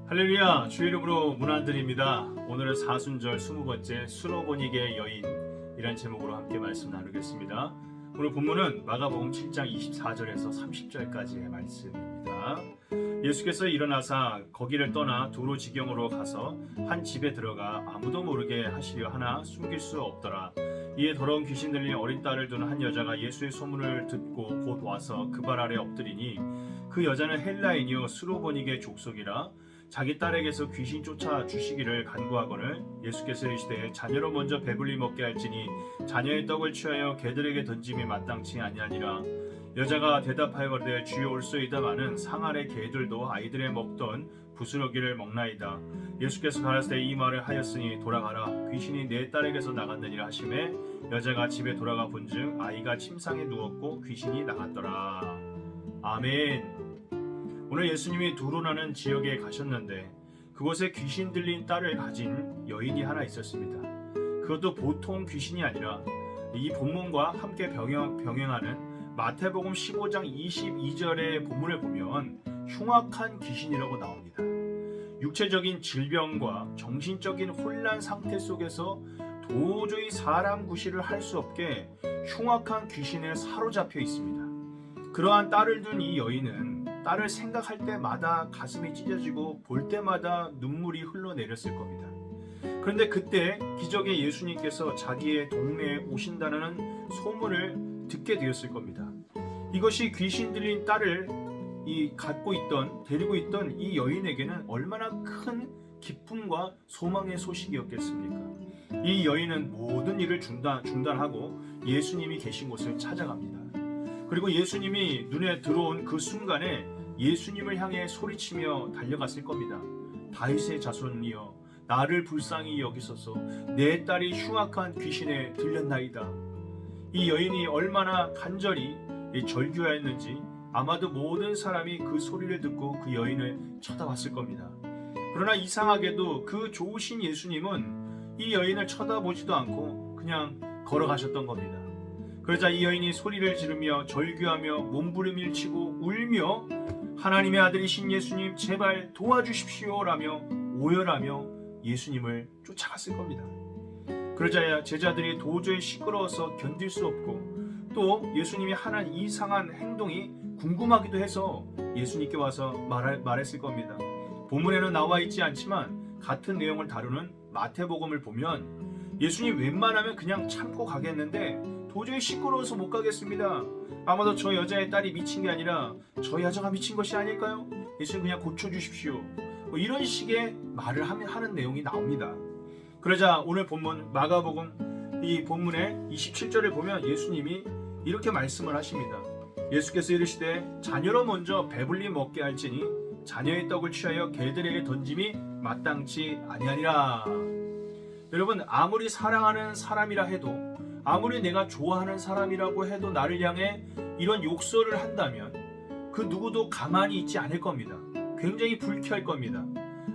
할렐루야, 주의 이름으로 문안드립니다. 오늘은 사순절 20번째 수로보니게 여인이란 제목으로 함께 말씀 나누겠습니다. 오늘 본문은 마가복음 7장 24절에서 30절까지의 말씀입니다. 예수께서 일어나사 거기를 떠나 두로 지경으로 가서 한 집에 들어가 아무도 모르게 하시려 하나 숨길 수 없더라. 이에 더러운 귀신 들린 어린 딸을 둔 한 여자가 예수의 소문을 듣고 곧 와서 그 발 아래 엎드리니 그 여자는 헬라인이요 수로보니게 족속이라. 자기 딸에게서 귀신 쫓아 주시기를 간구하거늘 예수께서 이르시되 자녀로 먼저 배불리 먹게 할지니 자녀의 떡을 취하여 개들에게 던짐이 마땅치 아니하니라. 여자가 대답하여 가로되 주여 올소이다마는 상 아래 개들도 아이들의 먹던 부스러기를 먹나이다. 예수께서 가라사대 이 말을 하였으니 돌아가라 귀신이 내 딸에게서 나갔느니라 하시매 여자가 집에 돌아가 본즉 아이가 침상에 누웠고 귀신이 나갔더라. 아멘. 오늘 예수님이 두로라는 지역에 가셨는데 그곳에 귀신 들린 딸을 가진 여인이 하나 있었습니다. 그것도 보통 귀신이 아니라 이 본문과 함께 병행하는 마태복음 15장 22절의 본문을 보면 흉악한 귀신이라고 나옵니다. 육체적인 질병과 정신적인 혼란 상태 속에서 도저히 사람 구실을 할 수 없게 흉악한 귀신에 사로잡혀 있습니다. 그러한 딸을 둔 이 여인은 딸을 생각할 때마다 가슴이 찢어지고 볼 때마다 눈물이 흘러내렸을 겁니다. 그런데 그때 기적의 예수님께서 자기의 동네에 오신다는 소문을 듣게 되었을 겁니다. 이것이 귀신 들린 딸을 데리고 있던 이 여인에게는 얼마나 큰 기쁨과 소망의 소식이었겠습니까? 이 여인은 모든 일을 중단하고 예수님이 계신 곳을 찾아갑니다. 그리고 예수님이 눈에 들어온 그 순간에 예수님을 향해 소리치며 달려갔을 겁니다. 다윗의 자손이여 나를 불쌍히 여기소서 내 딸이 흉악한 귀신에 들렸나이다. 이 여인이 얼마나 간절히 절규하였는지 아마도 모든 사람이 그 소리를 듣고 그 여인을 쳐다봤을 겁니다. 그러나 이상하게도 그 좋으신 예수님은 이 여인을 쳐다보지도 않고 그냥 걸어가셨던 겁니다. 그러자 이 여인이 소리를 지르며 절규하며 몸부림을 치고 울며 하나님의 아들이신 예수님 제발 도와주십시오라며 오열하며 예수님을 쫓아갔을 겁니다. 그러자 제자들이 도저히 시끄러워서 견딜 수 없고 또 예수님이 하는 이상한 행동이 궁금하기도 해서 예수님께 와서 말했을 겁니다. 본문에는 나와 있지 않지만 같은 내용을 다루는 마태복음을 보면 예수님 웬만하면 그냥 참고 가겠는데 도저히 시끄러워서 못 가겠습니다. 아마도 저 여자의 딸이 미친 게 아니라 저 여자가 미친 것이 아닐까요? 예수님 그냥 고쳐주십시오. 이런 식의 말을 하는 내용이 나옵니다. 그러자 오늘 본문 마가복음 이 본문의 27절을 보면 예수님이 이렇게 말씀을 하십니다. 예수께서 이르시되 자녀로 먼저 배불리 먹게 할지니 자녀의 떡을 취하여 개들에게 던짐이 마땅치 아니하니라. 여러분 아무리 사랑하는 사람이라 해도 아무리 내가 좋아하는 사람이라고 해도 나를 향해 이런 욕설을 한다면 그 누구도 가만히 있지 않을 겁니다. 굉장히 불쾌할 겁니다.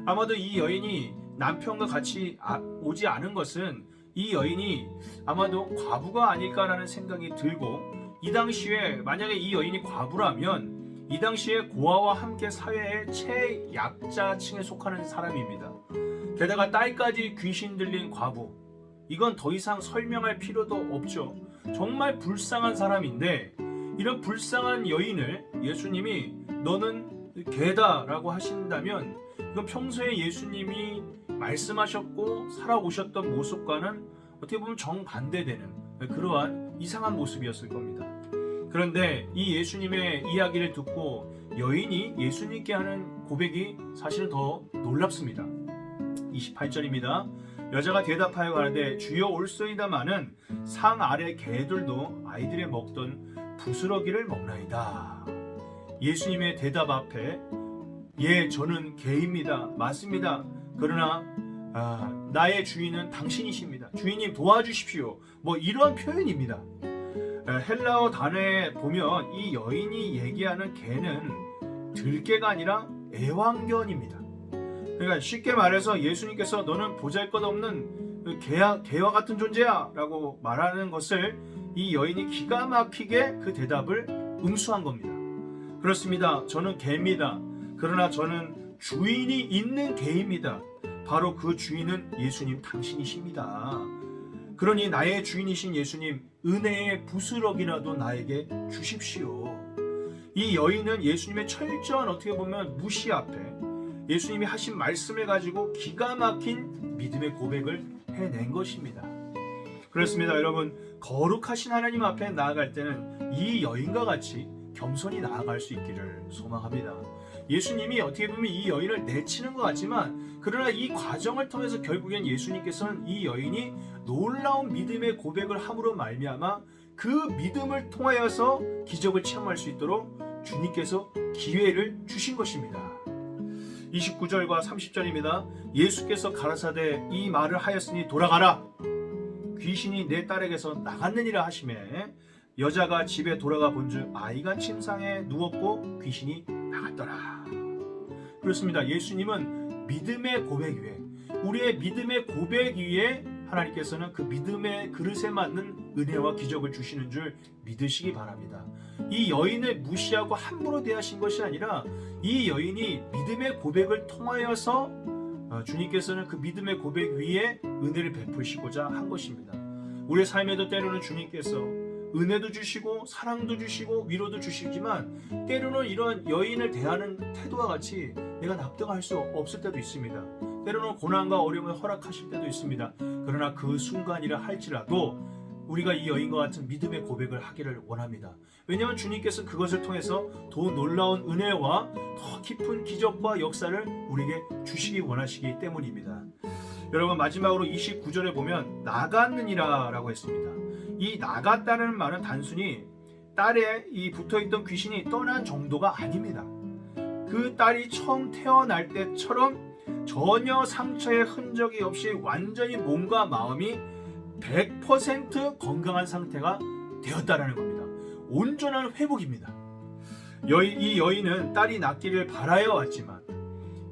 아마도 이 여인이 남편과 같이 오지 않은 것은 이 여인이 아마도 과부가 아닐까라는 생각이 들고 이 당시에 만약에 이 여인이 과부라면 이 당시에 고아와 함께 사회의 최약자층에 속하는 사람입니다. 게다가 딸까지 귀신 들린 과부, 이건 더 이상 설명할 필요도 없죠. 정말 불쌍한 사람인데 이런 불쌍한 여인을 예수님이 너는 개다라고 하신다면 이건 평소에 예수님이 말씀하셨고 살아오셨던 모습과는 어떻게 보면 정반대되는 그러한 이상한 모습이었을 겁니다. 그런데 이 예수님의 이야기를 듣고 여인이 예수님께 하는 고백이 사실은 더 놀랍습니다. 28절입니다. 여자가 대답하여 가라되 주여 올소이다마는 상 아래 개들도 아이들의 먹던 부스러기를 먹나이다. 예수님의 대답 앞에 예 저는 개입니다. 맞습니다. 그러나 나의 주인은 당신이십니다. 주인님 도와주십시오. 이런 표현입니다. 헬라어 단어에 보면 이 여인이 얘기하는 개는 들개가 아니라 애완견입니다. 그러니까 쉽게 말해서 예수님께서 너는 보잘것없는 개와 같은 존재야 라고 말하는 것을 이 여인이 기가 막히게 그 대답을 응수한 겁니다. 그렇습니다. 저는 개입니다. 그러나 저는 주인이 있는 개입니다. 바로 그 주인은 예수님 당신이십니다. 그러니 나의 주인이신 예수님, 은혜의 부스럭이라도 나에게 주십시오. 이 여인은 예수님의 철저한, 어떻게 보면 무시 앞에 예수님이 하신 말씀을 가지고 기가 막힌 믿음의 고백을 해낸 것입니다. 그렇습니다. 여러분, 거룩하신 하나님 앞에 나아갈 때는 이 여인과 같이 겸손히 나아갈 수 있기를 소망합니다. 예수님이 어떻게 보면 이 여인을 내치는 것 같지만, 그러나 이 과정을 통해서 결국엔 예수님께서는 이 여인이 놀라운 믿음의 고백을 함으로 말미암아 그 믿음을 통하여서 기적을 체험할 수 있도록 주님께서 기회를 주신 것입니다. 29절과 30절입니다. 예수께서 가라사대 이 말을 하였으니 돌아가라. 귀신이 내 딸에게서 나갔느니라 하시매 여자가 집에 돌아가 본즉 아이가 침상에 누웠고 귀신이 나갔더라. 그렇습니다. 예수님은 믿음의 고백 위에, 우리의 믿음의 고백 위에 하나님께서는 그 믿음의 그릇에 맞는 은혜와 기적을 주시는 줄 믿으시기 바랍니다. 이 여인을 무시하고 함부로 대하신 것이 아니라 이 여인이 믿음의 고백을 통하여서 주님께서는 그 믿음의 고백 위에 은혜를 베푸시고자 한 것입니다. 우리의 삶에도 때로는 주님께서 은혜도 주시고 사랑도 주시고 위로도 주시지만 때로는 이런 여인을 대하는 태도와 같이 내가 납득할 수 없을 때도 있습니다. 때로는 고난과 어려움을 허락하실 때도 있습니다. 그러나 그 순간이라 할지라도 우리가 이 여인과 같은 믿음의 고백을 하기를 원합니다. 왜냐하면 주님께서 그것을 통해서 더 놀라운 은혜와 더 깊은 기적과 역사를 우리에게 주시기 원하시기 때문입니다. 여러분, 마지막으로 29절에 보면 나갔느니라 라고 했습니다. 이 나갔다는 말은 단순히 딸에 이 붙어있던 귀신이 떠난 정도가 아닙니다. 그 딸이 처음 태어날 때처럼 전혀 상처의 흔적이 없이 완전히 몸과 마음이 100% 건강한 상태가 되었다라는 겁니다. 온전한 회복입니다. 이 여인은 딸이 낫기를 바라여 왔지만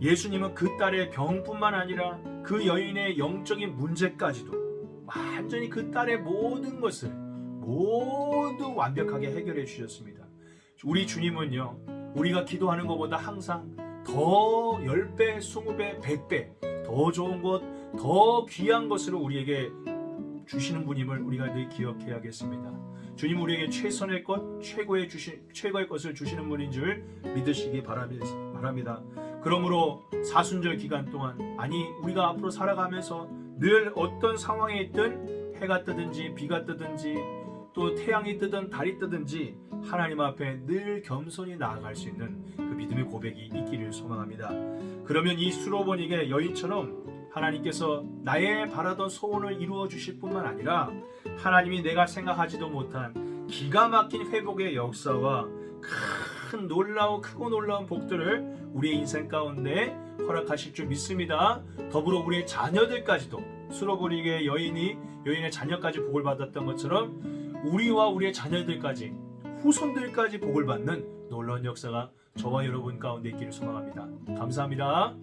예수님은 그 딸의 병뿐만 아니라 그 여인의 영적인 문제까지도 완전히 그 딸의 모든 것을 모두 완벽하게 해결해 주셨습니다. 우리 주님은요, 우리가 기도하는 것보다 항상 더 10배, 20배, 100배 더 좋은 것, 더 귀한 것으로 우리에게 주시는 분임을 우리가 늘 기억해야겠습니다. 주님 우리에게 최선의 것, 최고의 것을 주시는 분인 줄 믿으시기 바랍니다. 그러므로 사순절 기간 동안, 아니 우리가 앞으로 살아가면서 늘 어떤 상황에 있든 해가 뜨든지 비가 뜨든지 또 태양이 뜨든 달이 뜨든지 하나님 앞에 늘 겸손히 나아갈 수 있는 그 믿음의 고백이 있기를 소망합니다. 그러면 이 수로보니게 여인처럼 하나님께서 나의 바라던 소원을 이루어 주실 뿐만 아니라 하나님이 내가 생각하지도 못한 기가 막힌 회복의 역사와 크고 놀라운 복들을 우리의 인생 가운데 허락하실 줄 믿습니다. 더불어 우리의 자녀들까지도 수로보니게 여인의 자녀까지 복을 받았던 것처럼 우리와 우리의 자녀들까지 후손들까지 복을 받는 놀라운 역사가 저와 여러분 가운데 있기를 소망합니다. 감사합니다.